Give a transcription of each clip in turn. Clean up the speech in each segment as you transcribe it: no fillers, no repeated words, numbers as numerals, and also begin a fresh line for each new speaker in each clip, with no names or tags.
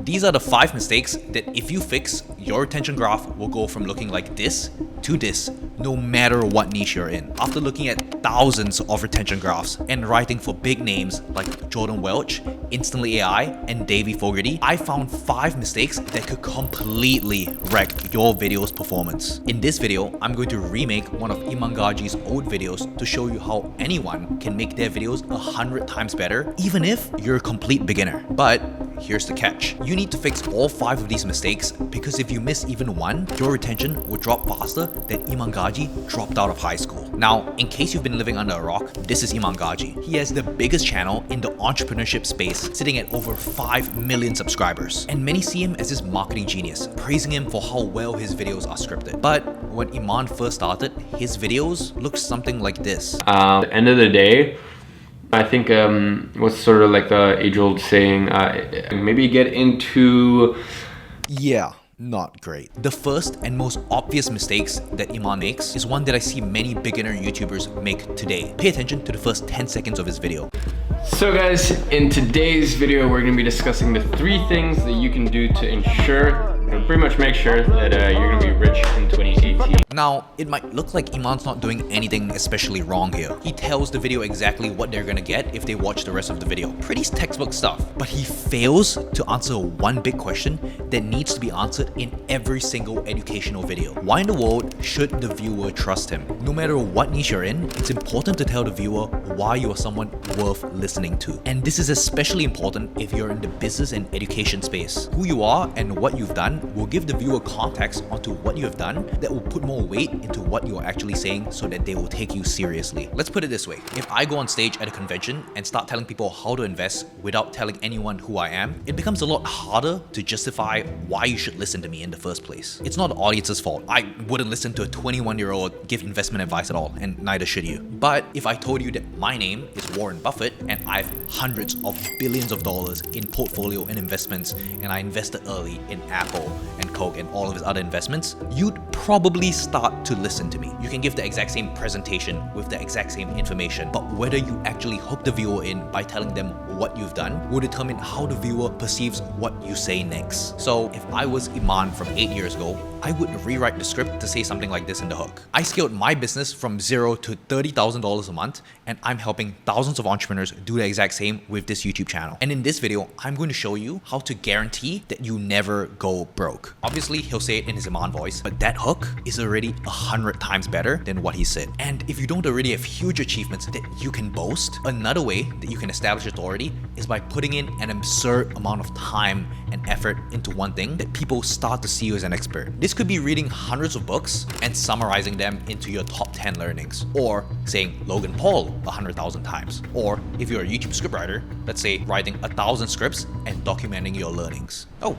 These are the 5 mistakes that if you fix, your retention graph will go from looking like this to this, no matter what niche you're in. After looking at thousands of retention graphs and writing for big names like Jordan Welch, Instantly AI, and Davey Fogarty, I found 5 mistakes that could completely wreck your video's performance. In this video, I'm going to remake one of Iman Gadzhi's old videos to show you how anyone can make their videos 100 times better, even if you're a complete beginner. But here's the catch. You need to fix all 5 of these mistakes because if you miss even one, your retention will drop faster than Iman Gadzhi dropped out of high school. Now, in case you've been living under a rock, this is Iman Gadzhi. He has the biggest channel in the entrepreneurship space, sitting at over 5 million subscribers. And many see him as this marketing genius, praising him for how well his videos are scripted. But when Iman first started, his videos looked something like this.
At the end of the day, I think what's sort of like the age-old saying, maybe get into...
Yeah, not great. The first and most obvious mistakes that Iman makes is one that I see many beginner YouTubers make today. Pay attention to the first 10 seconds of his video.
So guys, in today's video, we're going to be discussing the 3 things that you can do to ensure, or pretty much make sure that you're going to be rich in 2018.
Now, it might look like Iman's not doing anything especially wrong here. He tells the video exactly what they're gonna get if they watch the rest of the video. Pretty textbook stuff. But he fails to answer one big question that needs to be answered in every single educational video. Why in the world should the viewer trust him? No matter what niche you're in, it's important to tell the viewer why you are someone worth listening to. And this is especially important if you're in the business and education space. Who you are and what you've done will give the viewer context onto what you have done that will put more weight into what you are actually saying so that they will take you seriously. Let's put it this way. If I go on stage at a convention and start telling people how to invest without telling anyone who I am, it becomes a lot harder to justify why you should listen to me in the first place. It's not the audience's fault. I wouldn't listen to a 21-year-old give investment advice at all, and neither should you. But if I told you that my name is Warren Buffett and I've hundreds of billions of dollars in portfolio and investments and I invested early in Apple and Coke and all of his other investments, you'd probably start to listen to me. You can give the exact same presentation with the exact same information, but whether you actually hook the viewer in by telling them what you've done will determine how the viewer perceives what you say next. So if I was Iman from 8 years ago, I would rewrite the script to say something like this in the hook. I scaled my business from $0 to $30,000 a month, and I'm helping thousands of entrepreneurs do the exact same with this YouTube channel. And in this video, I'm going to show you how to guarantee that you never go broke. Obviously, he'll say it in his Iman voice, but that hook is already 100 times better than what he said. And if you don't already have huge achievements that you can boast, another way that you can establish authority is by putting in an absurd amount of time and effort into one thing that people start to see you as an expert. This could be reading hundreds of books and summarizing them into your top 10 learnings, or saying Logan Paul 100,000 times, or if you're a YouTube scriptwriter, let's say writing 1,000 scripts and documenting your learnings. Oh,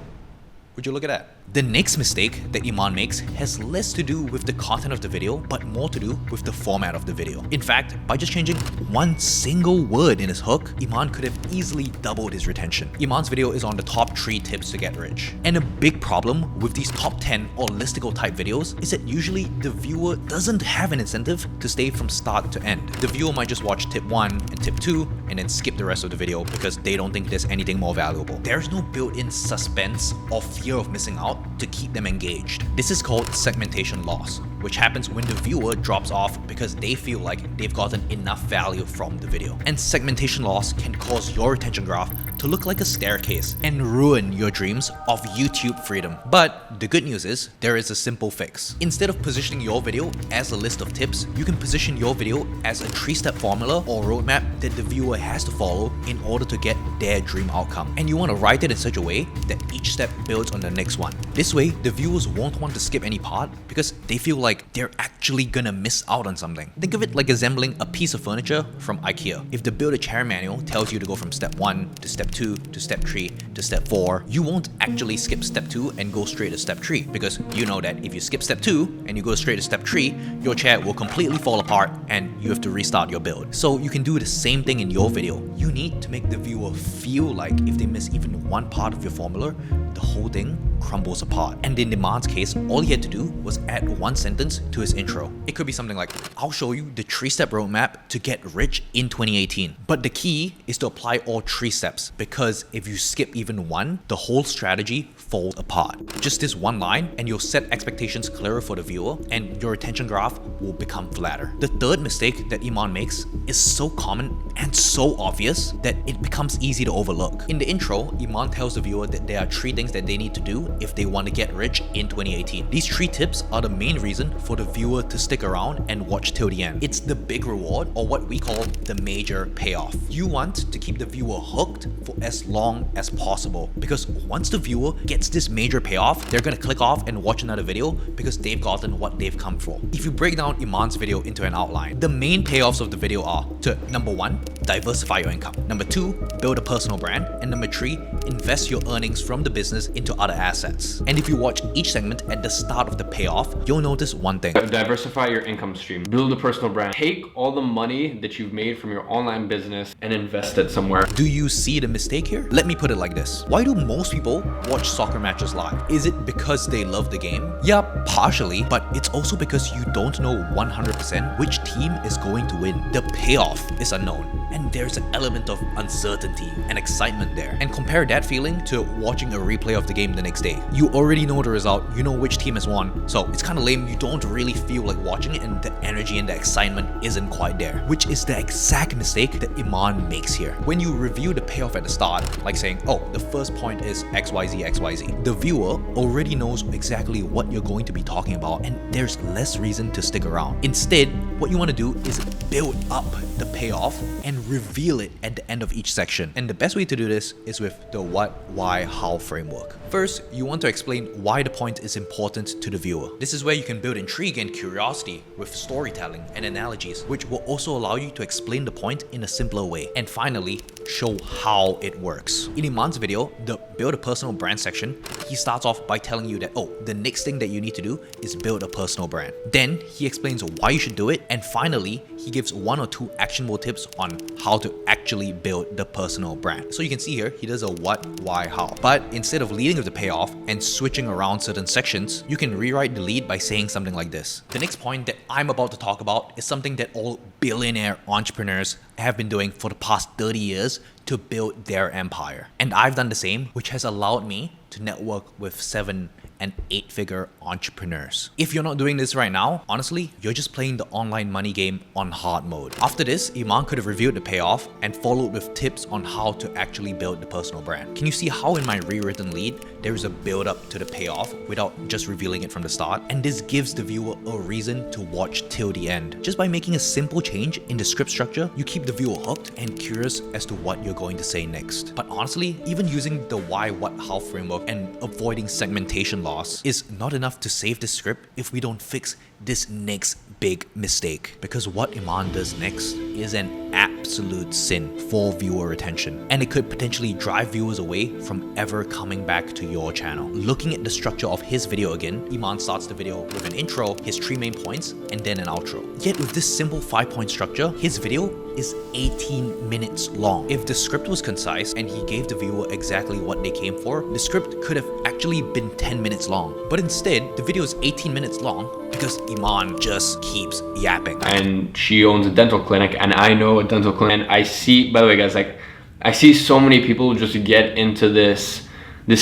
would you look at that? The next mistake that Iman makes has less to do with the content of the video, but more to do with the format of the video. In fact, by just changing one single word in his hook, Iman could have easily doubled his retention. Iman's video is on the top 3 tips to get rich. And a big problem with these top 10 or listicle type videos is that usually the viewer doesn't have an incentive to stay from start to end. The viewer might just watch tip 1 and tip 2 and then skip the rest of the video because they don't think there's anything more valuable. There's no built-in suspense or fear of missing out to keep them engaged. This is called segmentation loss, which happens when the viewer drops off because they feel like they've gotten enough value from the video. And segmentation loss can cause your retention graph to look like a staircase and ruin your dreams of YouTube freedom. But the good news is there is a simple fix. Instead of positioning your video as a list of tips, you can position your video as a 3-step formula or roadmap that the viewer has to follow in order to get their dream outcome. And you want to write it in such a way that each step builds on the next one. This way, the viewers won't want to skip any part because they feel like they're actually gonna miss out on something. Think of it like assembling a piece of furniture from IKEA. If the build a chair manual tells you to go from step 1 to step 2 to step 3 to step 4, you won't actually skip step 2 and go straight to step 3 because you know that if you skip step 2 and you go straight to step 3, your chair will completely fall apart and you have to restart your build. So you can do the same thing in your video. You need to make the viewer feel like if they miss even one part of your formula, the whole thing crumbles apart. And in Iman's case, all he had to do was add one sentence sentence to his intro. It could be something like, I'll show you the 3-step roadmap to get rich in 2018. But the key is to apply all 3 steps, because if you skip even one, the whole strategy falls apart. Just this one line and you'll set expectations clearer for the viewer, and your attention graph will become flatter. The third mistake that Iman makes is so common and so obvious that it becomes easy to overlook. In the intro, Iman tells the viewer that there are 3 things that they need to do if they want to get rich in 2018. These 3 tips are the main reason for the viewer to stick around and watch till the end. It's the big reward, or what we call the major payoff. You want to keep the viewer hooked for as long as possible, because once the viewer gets this major payoff, they're gonna click off and watch another video because they've gotten what they've come for. If you break down Iman's video into an outline, the main payoffs of the video are to number 1, diversify your income. Number 2, build a personal brand. And number 3, invest your earnings from the business into other assets. And if you watch each segment at the start of the payoff, you'll notice one thing.
Diversify your income stream. Build a personal brand. Take all the money that you've made from your online business and invest it somewhere.
Do you see the mistake here? Let me put it like this. Why do most people watch soccer matches live? Is it because they love the game? Yeah, partially, but it's also because you don't know 100% which team is going to win. The payoff is unknown, and there's an element of uncertainty and excitement there. And compare that feeling to watching a replay of the game the next day. You already know the result, you know which team has won, so it's kind of lame. You don't really feel like watching it, and the energy and the excitement isn't quite there, which is the exact mistake that Iman makes here. When you review the payoff at the start, like saying, oh, the first point is XYZ, XYZ, the viewer already knows exactly what you're going to be talking about, and there's less reason to stick around. Instead, what you want to do is build up the payoff and reveal it at the end of each section. And the best way to do this is with the what, why, how framework. First, you want to explain why the point is important to the viewer. This is where you can build intrigue and curiosity with storytelling and analogies, which will also allow you to explain the point in a simpler way. And finally, show how it works. In Iman's video, the build a personal brand section, he starts off by telling you that, oh, the next thing that you need to do is build a personal brand. Then he explains why you should do it, and finally, he gives 1 or 2 actionable tips on how to actually build the personal brand. So you can see here, he does a what, why, how. But instead of leading with the payoff and switching around certain sections, you can rewrite the lead by saying something like this. The next point that I'm about to talk about is something that all billionaire entrepreneurs have been doing for the past 30 years to build their empire. And I've done the same, which has allowed me to network with 7 and 8-figure entrepreneurs. If you're not doing this right now, honestly, you're just playing the online money game on hard mode. After this, Iman could have reviewed the payoff and followed with tips on how to actually build the personal brand. Can you see how in my rewritten lead, there is a build up to the payoff without just revealing it from the start? And this gives the viewer a reason to watch till the end. Just by making a simple change in the script structure, you keep the viewer hooked and curious as to what you're going to say next. But honestly, even using the why, what, how framework and avoiding segmentation loss is not enough to save the script if we don't fix this next big mistake. Because what Iman does next is an absolute sin for viewer attention, and it could potentially drive viewers away from ever coming back to your channel. Looking at the structure of his video again, Iman starts the video with an intro, his 3 main points, and then an outro. Yet with this simple 5-point structure, his video is 18 minutes long. If the script was concise and he gave the viewer exactly what they came for, the script could have actually been 10 minutes long. But instead, the video is 18 minutes long because Iman just keeps yapping.
And she owns a dental clinic, and I know a dental clinic. And I see, by the way guys, like I see so many people just get into this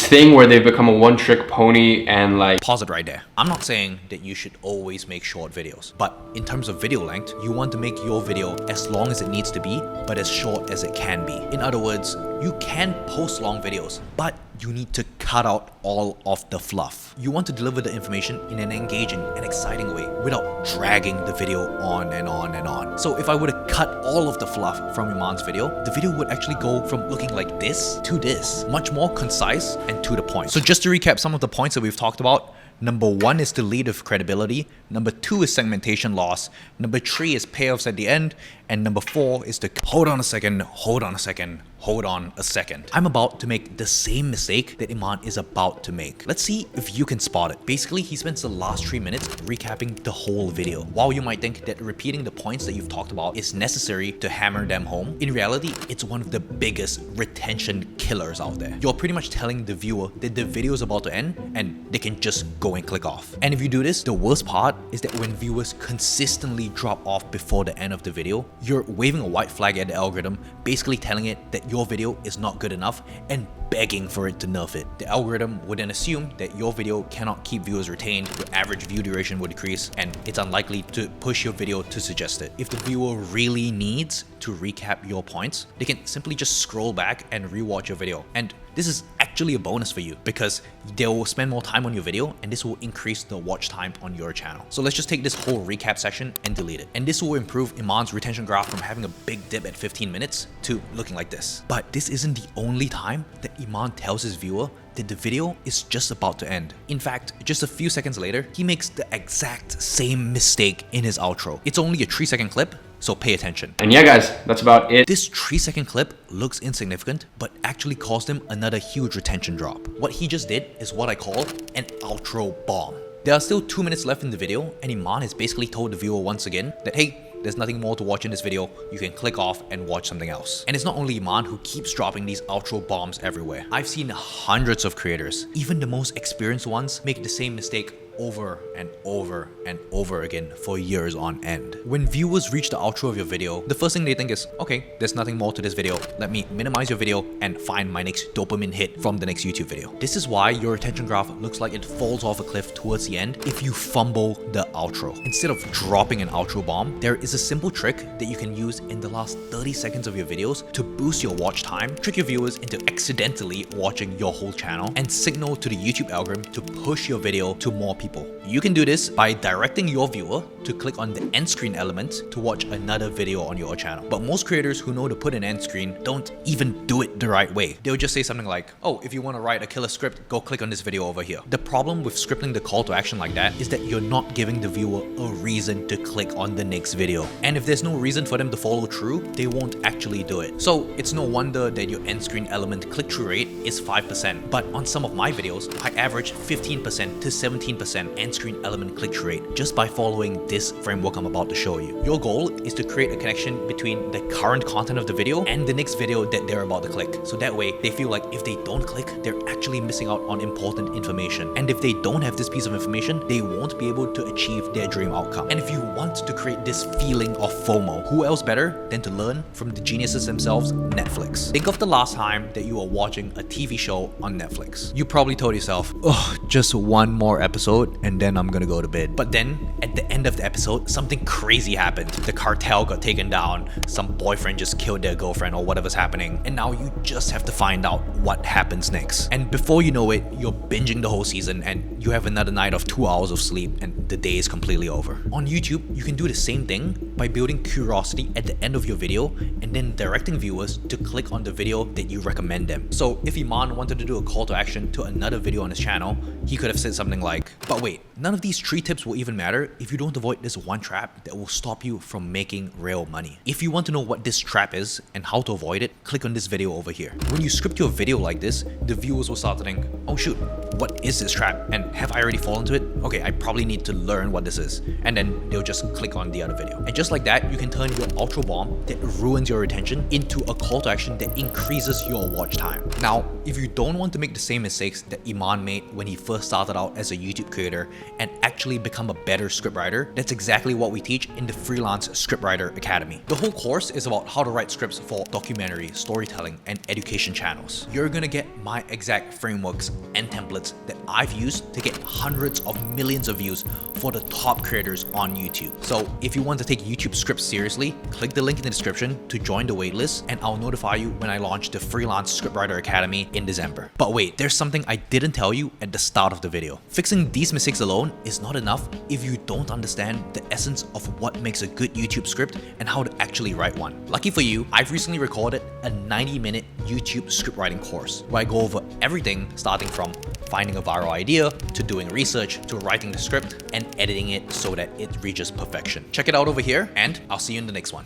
thing where they become a one-trick pony and like...
Pause it right there. I'm not saying that you should always make short videos, but in terms of video length, you want to make your video as long as it needs to be, but as short as it can be. In other words, you can post long videos, but you need to cut out all of the fluff. You want to deliver the information in an engaging and exciting way without dragging the video on and on and on. So if I were to cut all of the fluff from Iman's video, the video would actually go from looking like this to this, much more concise and to the point. So just to recap some of the points that we've talked about, number 1 is to lead with credibility. Number 2 is segmentation loss. Number 3 is payoffs at the end. And number 4 is to hold on a second. hold on a second. I'm about to make the same mistake that Iman is about to make. Let's see if you can spot it. Basically, he spends the last 3 minutes recapping the whole video. While you might think that repeating the points that you've talked about is necessary to hammer them home, in reality, it's one of the biggest retention killers out there. You're pretty much telling the viewer that the video is about to end and they can just go and click off. And if you do this, the worst part is that when viewers consistently drop off before the end of the video, you're waving a white flag at the algorithm, basically telling it that your video is not good enough and begging for it to nerf it. The algorithm would then assume that your video cannot keep viewers retained, your average view duration would decrease, and it's unlikely to push your video to suggest it. If the viewer really needs to recap your points, they can simply just scroll back and rewatch your video. And this is actually a bonus for you because they will spend more time on your video and this will increase the watch time on your channel. So let's just take this whole recap section and delete it. And this will improve Iman's retention graph from having a big dip at 15 minutes to looking like this. But this isn't the only time that Iman tells his viewer that the video is just about to end. In fact, just a few seconds later, he makes the exact same mistake in his outro. It's only a 3-second clip, so pay attention.
And yeah guys, that's about it.
This 3-second clip looks insignificant, but actually caused him another huge retention drop. What he just did is what I call an outro bomb. There are still 2 minutes left in the video, and Iman has basically told the viewer once again that hey, there's nothing more to watch in this video, you can click off and watch something else. And it's not only Iman who keeps dropping these outro bombs everywhere. I've seen hundreds of creators, even the most experienced ones, make the same mistake over and over and over again for years on end. When viewers reach the outro of your video, the first thing they think is, okay, there's nothing more to this video. Let me minimize your video and find my next dopamine hit from the next YouTube video. This is why your retention graph looks like it falls off a cliff towards the end if you fumble the outro. Instead of dropping an outro bomb, there is a simple trick that you can use in the last 30 seconds of your videos to boost your watch time, trick your viewers into accidentally watching your whole channel, and signal to the YouTube algorithm to push your video to more people. You can do this by directing your viewer to click on the end screen element to watch another video on your channel. But most creators who know to put an end screen don't even do it the right way. They'll just say something like, oh, if you want to write a killer script, go click on this video over here. The problem with scripting the call to action like that is that you're not giving the viewer a reason to click on the next video. And if there's no reason for them to follow through, they won't actually do it. So it's no wonder that your end screen element click-through rate is 5%. But on some of my videos, I average 15% to 17% end screen element click-through rate just by following this framework I'm about to show you. Your goal is to create a connection between the current content of the video and the next video that they're about to click. So that way they feel like if they don't click, they're actually missing out on important information. And if they don't have this piece of information, they won't be able to achieve their dream outcome. And if you want to create this feeling of FOMO, who else better than to learn from the geniuses themselves, Netflix. Think of the last time that you were watching a TV show on Netflix. You probably told yourself, oh, just one more episode and then I'm gonna go to bed. But then at the end of the episode, something crazy happened. The cartel got taken down, some boyfriend just killed their girlfriend or whatever's happening, and now you just have to find out what happens next. And before you know it, you're binging the whole season and you have another night of 2 hours of sleep and the day is completely over. On YouTube, you can do the same thing by building curiosity at the end of your video and then directing viewers to click on the video that you recommend them. So if Iman wanted to do a call to action to another video on his channel, he could have said something like, but wait, none of these 3 tips will even matter if you don't avoid this one trap that will stop you from making real money. If you want to know what this trap is and how to avoid it, click on this video over here. When you script your video like this, the viewers will start to think, oh shoot, what is this trap? And have I already fallen into it? Okay, I probably need to learn what this is. And then they'll just click on the other video. And just like that, you can turn your outro bomb that ruins your retention into a call to action that increases your watch time. Now, if you don't want to make the same mistakes that Iman made when he first started out as a YouTube creator and actually become a better scriptwriter, that's exactly what we teach in the Freelance Scriptwriter Academy. The whole course is about how to write scripts for documentary, storytelling, and education channels. You're gonna get my exact frameworks and templates that I've used to get hundreds of millions of views for the top creators on YouTube. So if you want to take YouTube scripts seriously, click the link in the description to join the waitlist and I'll notify you when I launch the Freelance Scriptwriter Academy in December. But wait, there's something I didn't tell you at the start of the video. Fixing these mistakes alone is not enough if you don't understand the essence of what makes a good YouTube script and how to actually write one. Lucky for you, I've recently recorded a 90-minute YouTube script writing course where I go over everything starting from finding a viral idea to doing research to writing the script and editing it so that it reaches perfection. Check it out over here and I'll see you in the next one.